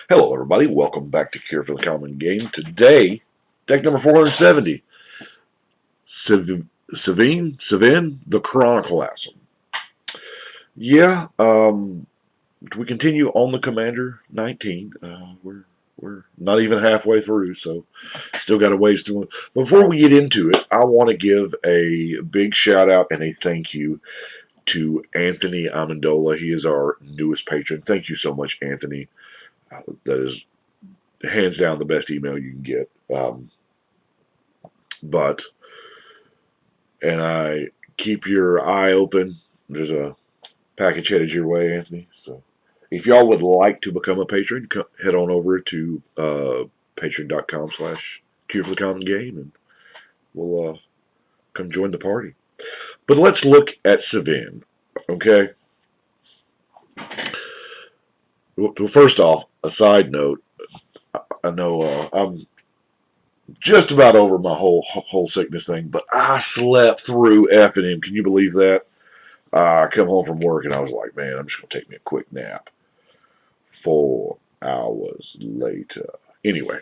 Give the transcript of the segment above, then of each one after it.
Hello, everybody. Welcome back to Cure for the Common Game. Today, deck number 470, Sevinne, the Chronoclasm. Yeah, we continue on the Commander 19. We're not even halfway through, so still got a ways to. Before we get into it, I want to give a big shout out and a thank you to Anthony Amendola. He is our newest patron. Thank you so much, Anthony. That is hands down the best email you can get. And I keep your eye open. There's a package headed your way, Anthony. So if y'all would like to become a patron, head on over to patreon.com/Cure for the Common Game, and we'll come join the party. But let's look at Sevinne, okay? Well, first off, a side note. I know I'm just about over my whole sickness thing, but I slept through F&M. Can you believe that? I come home from work and I was like, man, I'm just going to take me a quick nap. 4 hours later. Anyway,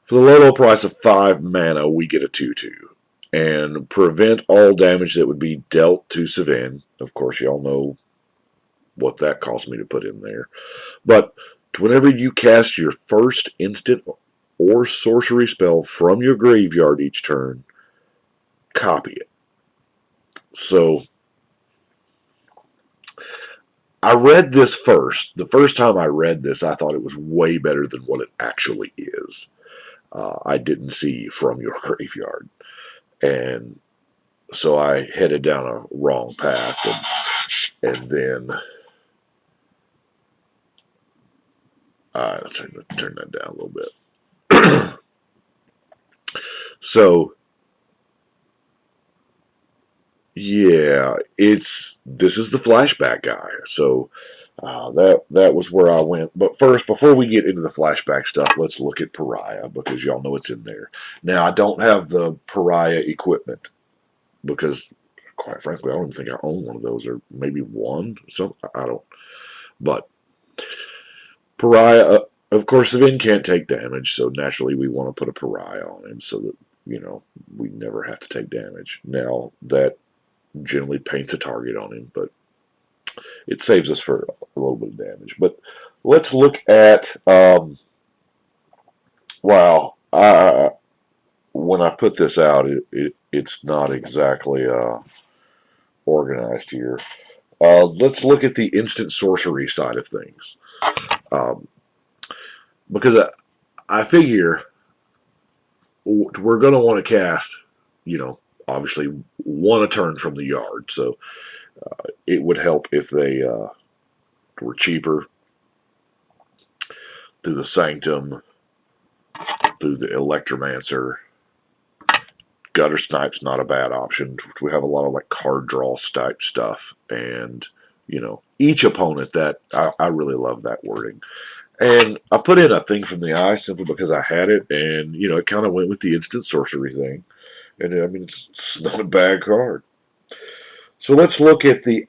for the low price of 5 mana, we get a 2/2. And prevent all damage that would be dealt to Sevinne. Of course, y'all know what that cost me to put in there. But whenever you cast your first instant or sorcery spell from your graveyard each turn, copy it. So, I read this first. The first time I read this, I thought it was way better than what it actually is. I didn't see from your graveyard. And so I headed down a wrong path. And then turn that down a little bit. So, yeah, this is the flashback guy. So that was where I went. But first, before we get into the flashback stuff, let's look at Pariah, because y'all know it's in there. Now, I don't have the Pariah equipment because, quite frankly, I don't even think I own one of those, or maybe one. So I don't. But Pariah, of course, Sevinne can't take damage, so naturally we want to put a Pariah on him so that, we never have to take damage. Now, that generally paints a target on him, but it saves us for a little bit of damage. But let's look at, wow, when I put this out, it's not exactly organized here. Let's look at the instant sorcery side of things. Because I figure we're going to want to cast, obviously one a turn from the yard. So it would help if they were cheaper through the Sanctum, through the Electromancer. Gutter Snipe's not a bad option. We have a lot of like card draw type stuff, and each opponent. That I really love that wording. And I put in a thing from the eye simply because I had it, and it kind of went with the instant sorcery thing. And I mean, it's not a bad card. So let's look at the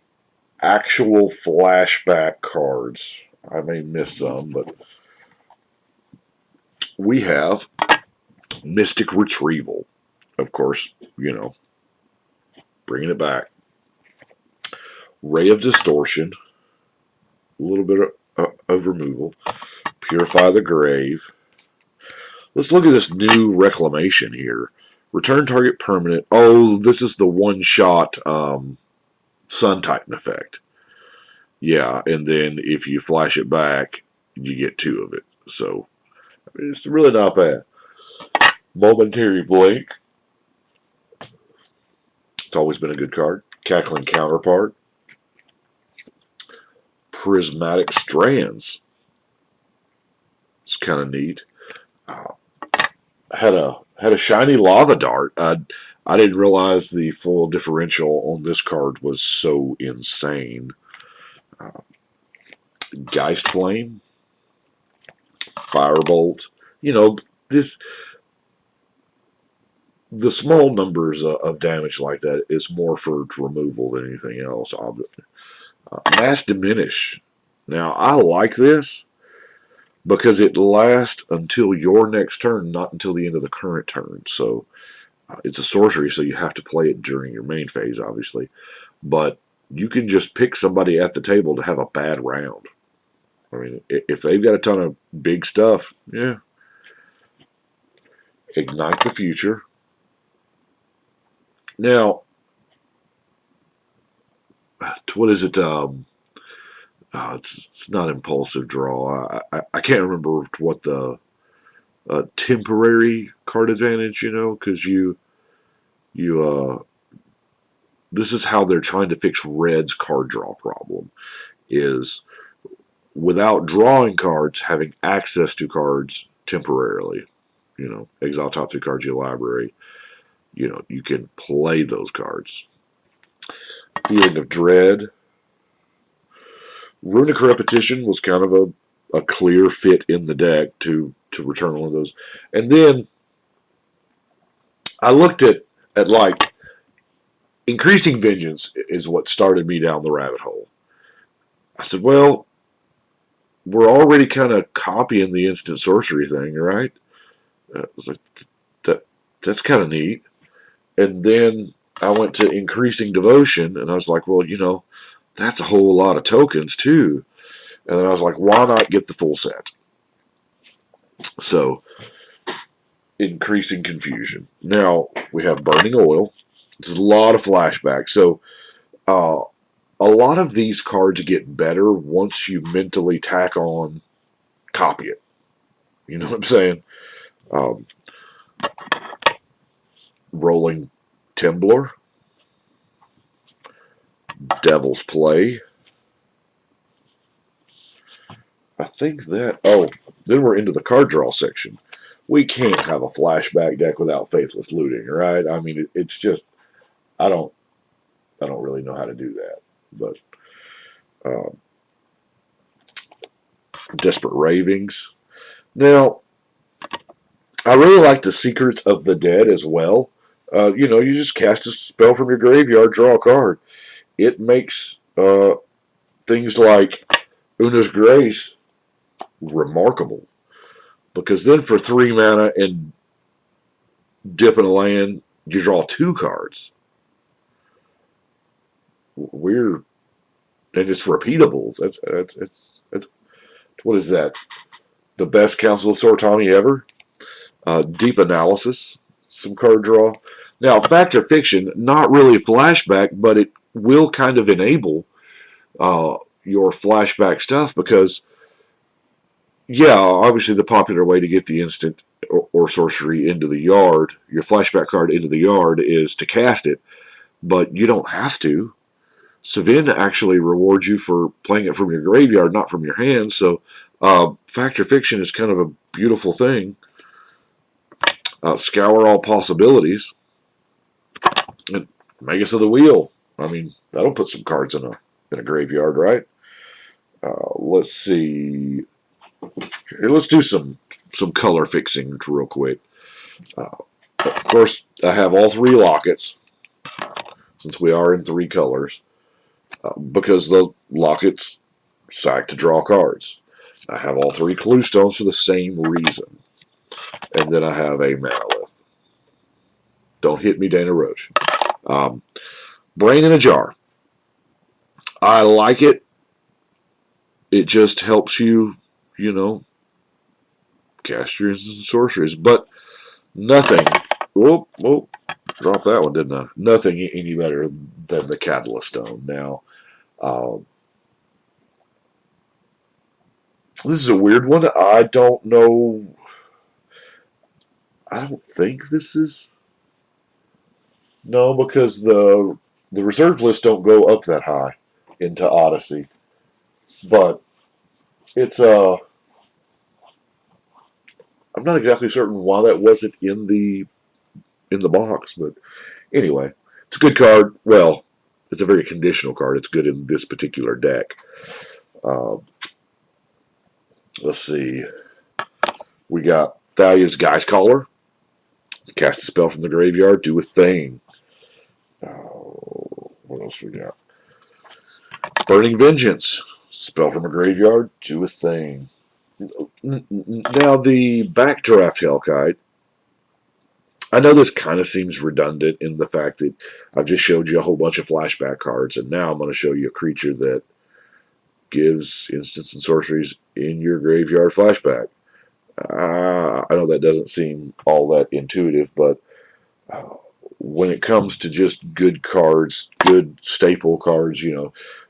actual flashback cards. I may miss some, but we have Mystic Retrieval. Of course, bringing it back. Ray of Distortion. A little bit of removal. Purify the Grave. Let's look at this new reclamation here. Return target permanent. Oh, this is the one-shot Sun Titan effect. Yeah, and then if you flash it back, you get 2 of it. So, it's really not bad. Momentary Blink. It's always been a good card. Cackling Counterpart. Prismatic Strands. It's kind of neat. Had a shiny Lava Dart. I didn't realize the full differential on this card was so insane. Geist Flame. Firebolt. The small numbers of damage like that is more for removal than anything else, obviously. Mass Diminish. Now, I like this because it lasts until your next turn, not until the end of the current turn. So it's a sorcery, so you have to play it during your main phase, obviously. But you can just pick somebody at the table to have a bad round. I mean, if they've got a ton of big stuff, yeah. Ignite the future. Now, what is it? It's not impulsive draw. I can't remember what the temporary card advantage, because you this is how they're trying to fix Red's card draw problem, is without drawing cards, having access to cards temporarily. Exile top 2 cards of your library. You can play those cards. Feeling of Dread. Runic Repetition was kind of a clear fit in the deck to return one of those. And then I looked at like increasing vengeance is what started me down the rabbit hole. I said, well, we're already kind of copying the instant sorcery thing, right? I was like, that's kind of neat. And then I went to increasing devotion, and I was like, well, that's a whole lot of tokens too. And then I was like, why not get the full set? So, increasing confusion. Now we have burning oil. There's a lot of flashbacks. So, a lot of these cards get better once you mentally tack on copy it. You know what I'm saying? Um, Rolling Tembler, Devil's Play. I think that. Oh, then we're into the card draw section. We can't have a flashback deck without Faithless Looting, right? I mean, it's just I don't really know how to do that, but Desperate Ravings. Now, I really like the Secrets of the Dead as well. You just cast a spell from your graveyard, draw a card. It makes things like Una's Grace remarkable, because then for 3 mana and dipping a land, you draw 2 cards. Weird, and it's repeatable. That's what is that? The best Council of Sortami ever. Deep Analysis, some card draw. Now, Fact or Fiction, not really a flashback, but it will kind of enable your flashback stuff, because, yeah, obviously the popular way to get the instant or sorcery into the yard, your flashback card into the yard, is to cast it, but you don't have to. Sevinne actually rewards you for playing it from your graveyard, not from your hands, so Fact or Fiction is kind of a beautiful thing. Scour all possibilities. And Magus of the Wheel. I mean, that'll put some cards in a graveyard, right? Let's see. Here, let's do some color fixing real quick. Of course, I have all 3 lockets, since we are in 3 colors, because the lockets sack to draw cards. I have all 3 clue stones for the same reason. And then I have a Manolith. Don't hit me, Dana Roche. Brain in a Jar. I like it. It just helps you, cast your instants and sorceries. But nothing. Whoop, dropped that one, didn't I? Nothing any better than the Catalyst Stone. Now, this is a weird one. I don't know. I don't think this is. No, because the reserve lists don't go up that high into Odyssey. But it's I'm not exactly certain why that wasn't in the box, but anyway, it's a good card. Well, it's a very conditional card. It's good in this particular deck. Let's see. We got Thalia's Guy's Caller. Cast a spell from the graveyard. Do a thing. What else we got? Burning Vengeance. Spell from a graveyard, do a thing. Now, the Backdraft Hellkite, I know this kind of seems redundant in the fact that I've just showed you a whole bunch of flashback cards, and now I'm going to show you a creature that gives instants and sorceries in your graveyard flashback. I know that doesn't seem all that intuitive, but when it comes to just good cards, good staple cards,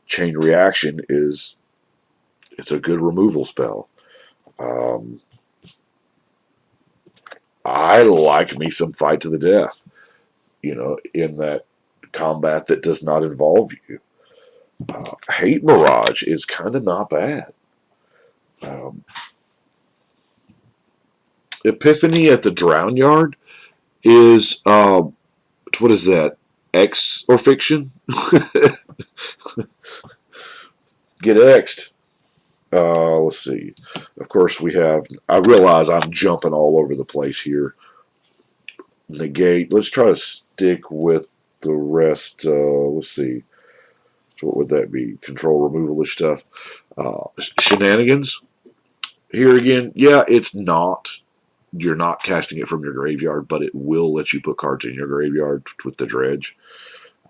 Chain Reaction it's a good removal spell. I like me some Fight to the Death, in that combat that does not involve you. Hate Mirage is kind of not bad. Epiphany at the Drown Yard is, what is that? X or fiction? Get X'd. Let's see. Of course, we have. I realize I'm jumping all over the place here. Negate. Let's try to stick with the rest. Let's see. So what would that be? Control removal stuff. Shenanigans. Here again, yeah, it's not. You're not casting it from your graveyard, but it will let you put cards in your graveyard with the dredge.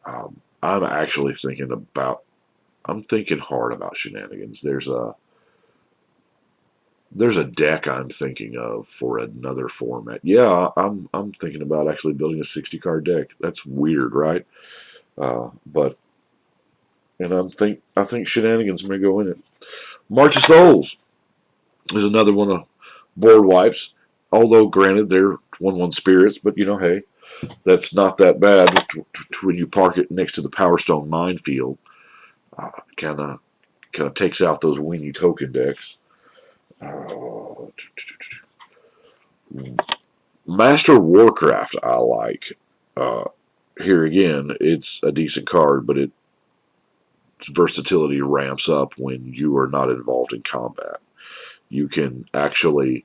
I'm actually thinking about. I'm thinking hard about Shenanigans. There's a deck I'm thinking of for another format. Yeah, I'm thinking about actually building a 60 card deck. That's weird, right? But I think Shenanigans may go in it. March of Souls is another one of board wipes. Although granted they're 1/1 spirits, but hey, that's not that bad when you park it next to the Power Stone Minefield. Kind of takes out those weenie token decks. Master Warcraft I like. Here again, it's a decent card, but its versatility ramps up when you are not involved in combat. You can actually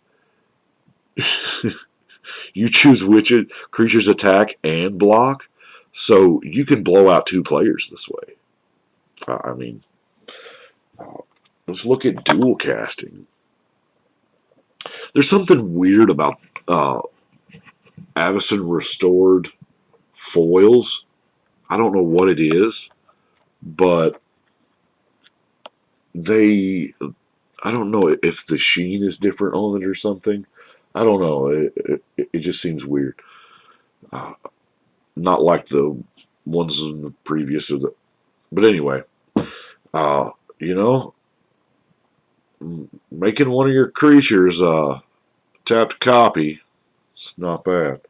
you choose which creatures attack and block, so you can blow out 2 players this way. Let's look at dual casting. There's something weird about Avacyn Restored foils. I don't know what it is, but I don't know if the sheen is different on it or something. I don't know. It just seems weird. Not like the ones in the previous but anyway, making one of your creatures tap to copy, it's not bad.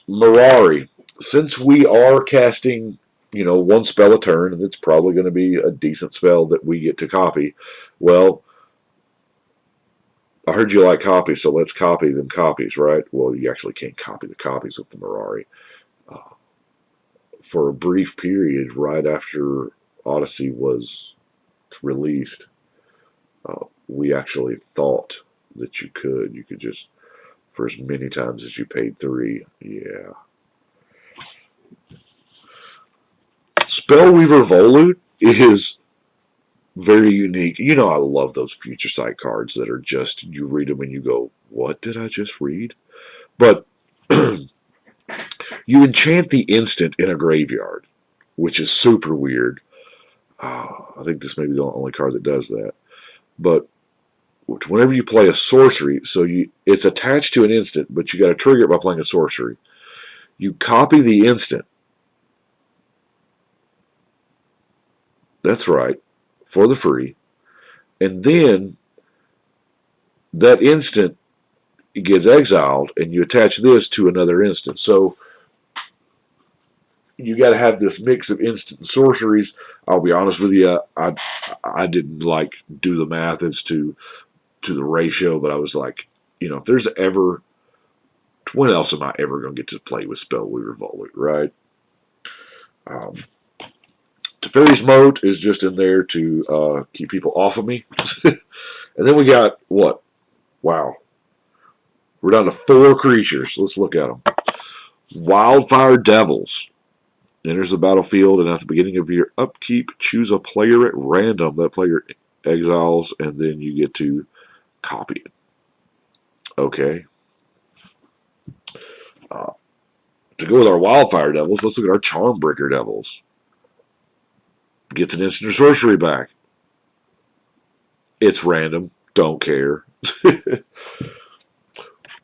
Mirari. Since we are casting, 1 spell a turn, and it's probably going to be a decent spell that we get to copy, well, I heard you like copies, so let's copy them copies, right? Well, you actually can't copy the copies with the Mirari. For a brief period, right after Odyssey was released, we actually thought that you could. You could just, for as many times as you paid 3, yeah. Spellweaver Volute is very unique. I love those Future Sight cards that are just, you read them and you go, what did I just read? But you enchant the instant in a graveyard, which is super weird. I think this may be the only card that does that. But whenever you play a sorcery, it's attached to an instant, but you got to trigger it by playing a sorcery. You copy the instant. That's right, for the free. And then that instant gets exiled, and you attach this to another instant. So you got to have this mix of instant sorceries. I'll be honest with you, I didn't do the math as to the ratio, but I was like, if there's ever, when else am I ever going to get to play with Spellweaver Volute, right? Teferi's Moat is just in there to keep people off of me. And then we got what? Wow. We're down to 4 creatures. Let's look at them. Wildfire Devils. Enters the battlefield, and at the beginning of your upkeep, choose a player at random. That player exiles, and then you get to copy it. Okay. To go with our Wildfire Devils, let's look at our Charmbreaker Devils. Gets an instant sorcery back. It's random. Don't care.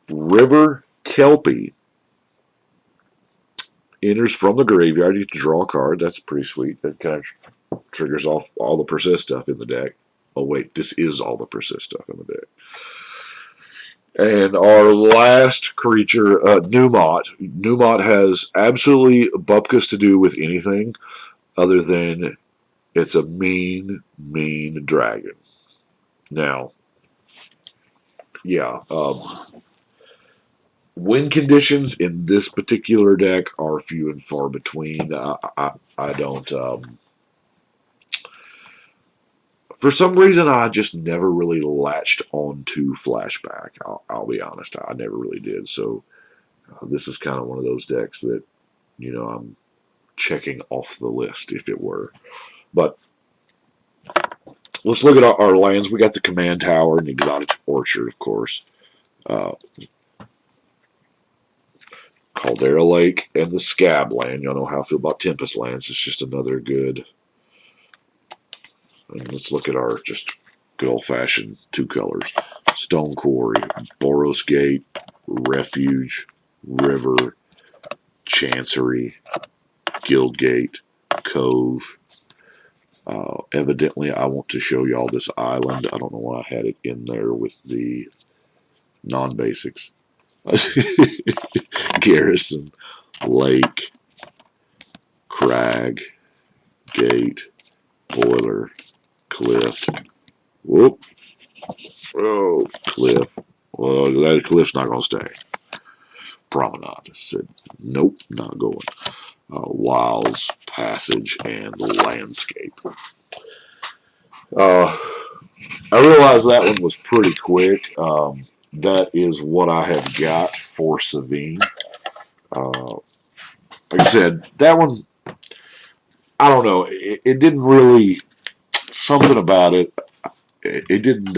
River Kelpie enters from the graveyard. You get to draw a card. That's pretty sweet. That kind of triggers off all the persist stuff in the deck. Oh, wait. This is all the persist stuff in the deck. And our last creature, Numot. Numot has absolutely bupkis to do with anything other than it's a mean, mean dragon. Now, yeah, win conditions in this particular deck are few and far between. I don't. For some reason, I just never really latched on to Flashback. I'll be honest, I never really did. So this is kind of one of those decks that, I'm checking off the list, if it were. But let's look at our lands. We got the Command Tower and the Exotic Orchard, of course. Caldera Lake and the Scab Land. Y'all know how I feel about Tempest Lands. It's just another good. And let's look at our just good old-fashioned two colors. Stone Quarry, Boros Gate, Refuge, River, Chancery, Guildgate, Cove. Evidently, I want to show y'all this island. I don't know why I had it in there with the non-basics. Garrison, Lake, Crag, Gate, Boiler, Cliff. Whoop. Oh, Cliff. Well, that Cliff's not going to stay. Promenade. Said, nope, not going. Wilds, Passage, and Landscape. I realized that one was pretty quick. That is what I have got for Sevinne. Like I said, that one, I don't know. It didn't really, something about it, it didn't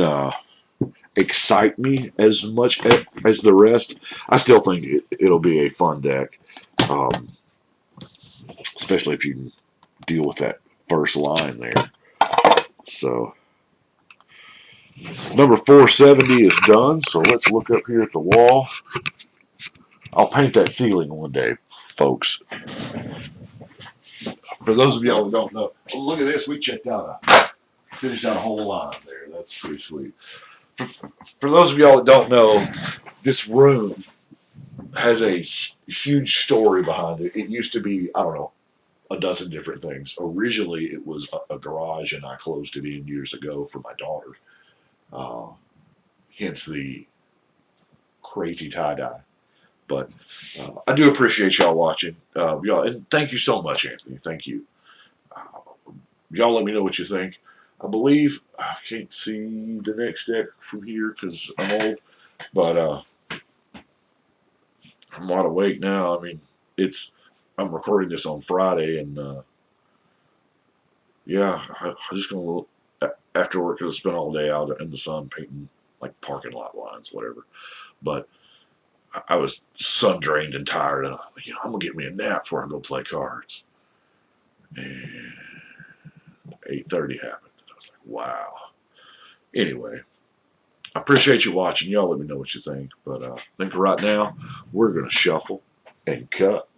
excite me as much as the rest. I still think it'll be a fun deck, especially if you can deal with that first line there. So, number 470 is done, so let's look up here at the wall. I'll paint that ceiling one day, folks. For those of y'all who don't know, oh, look at this. We finished out a whole line there. That's pretty sweet. For those of y'all that don't know, this room has a huge story behind it. It used to be, I don't know, a dozen different things. Originally, it was a garage, and I closed it in years ago for my daughter. Hence the crazy tie-dye. But I do appreciate y'all watching. Y'all, and thank you so much, Anthony. Thank you. Y'all let me know what you think. I believe I can't see the next deck from here because I'm old. But I'm wide awake now. I mean, I'm recording this on Friday, and yeah, I'm just going to, after work, because I spent all day out in the sun painting like parking lot lines, whatever. But I was sun drained and tired, and I'm going to get me a nap before I go play cards. And 8:30 happened. I was like, wow. Anyway, I appreciate you watching. Y'all let me know what you think. But I think right now, we're going to shuffle and cut.